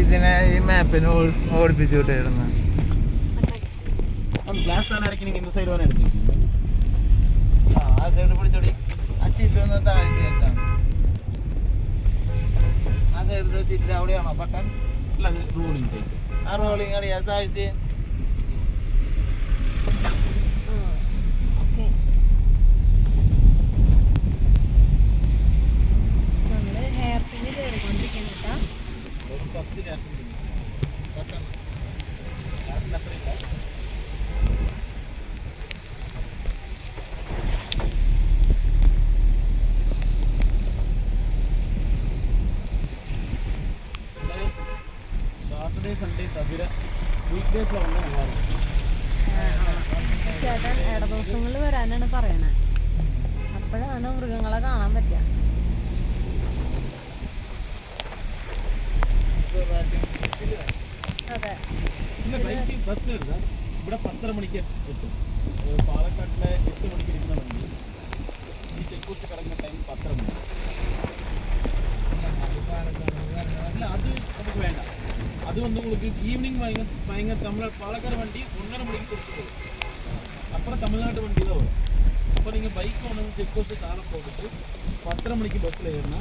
ഇതിനെ ഈ മാപ്പിനെ ഓടിപ്പിച്ചു വിട്ടായിരുന്നു. ഗ്ലാസ് തന്നെ അരക്കണെങ്കിൽ இந்த സൈഡ് വരെ എടുത്തു ആ സൈഡ് പിടിച്ചോടി. ആ ചില്ലൊന്ന് താഴ്ത്തി വെക്കാം. ആ സൈഡ് ചില്ല അവിടെയാണോ ബട്ടൺ? അല്ല അത് റോളിങ്. ആ റോളിങ് അടിയാ താഴ്ത്തി. സാറ്റർഡേ സൺഡേ തവിര വീക്ക് ഡേയ്സിലാണ് വന്നത്. ചേട്ടൻ ഇട ദിവസങ്ങളിൽ വരാനാണ് പറയണേ. അപ്പോഴാണ് മൃഗങ്ങളെ കാണാൻ പറ്റുക. അതെ. പിന്നെ ബൈക്ക് ബസ് എടുത്താൽ ഇവിടെ 10:30 മണിക്ക് എത്തും. പാലക്കാട്ടിലെ 8 മണിക്ക് ഇരിക്കുന്ന വണ്ടി ഈ ചെക്ക് പോസ്റ്റ് കിടക്കുന്ന ടൈം 10:30 മണി. അല്ല അത് നമുക്ക് വേണ്ട. അത് വന്ന് உங்களுக்கு ഈവനിങ് ഭയങ്കര നമ്മൾ പാലക്കാട് വണ്ടി 1:30 മണിക്ക് കൊടുത്തു പോകും. அப்புறம் தமிழ்நாட்டு வண்டி தான் வரும். அப்போ நீங்கள் பைக் ஒன்று செக் போஸ்ட்டு தாழ போட்டுட்டு 10:30 மணிக்கு பஸ்ஸில் ஏறினா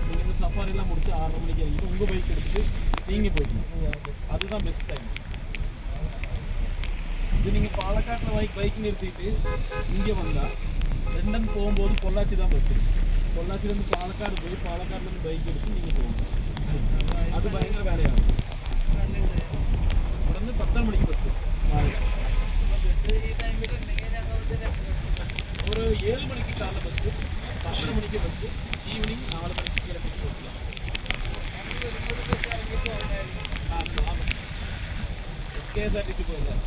நீங்கள் இந்த சஃபாரிலாம் முடிச்சு 6:30 மணிக்கு இறங்கிட்டு உங்கள் பைக் எடுத்துட்டு நீங்கள் போய்க்கணும். அதுதான் பெஸ்ட் டைம். இது நீங்கள் பாலக்காட்டில் பைக் நிறுத்திட்டு இங்கே வந்தால் ரெண்டும் போகும்போது பொள்ளாச்சி தான் பஸ்ஸு. பொள்ளாச்சிலேருந்து பாலக்காடு போய் பாலக்காடுலேருந்து பைக் எடுத்து நீங்கள் போகணும். அது பயங்கர வேலையாகும். உடனே 10:30 மணிக்கு பஸ்ஸு ஒரு 7 மணிக்கு காலைல பஸ்ஸு, 10:30 மணிக்கு பஸ்ஸு, ஈவினிங் 4 மணிக்கு கிளம்பிட்டு போகலாம். KSRTC போயிடலாம்.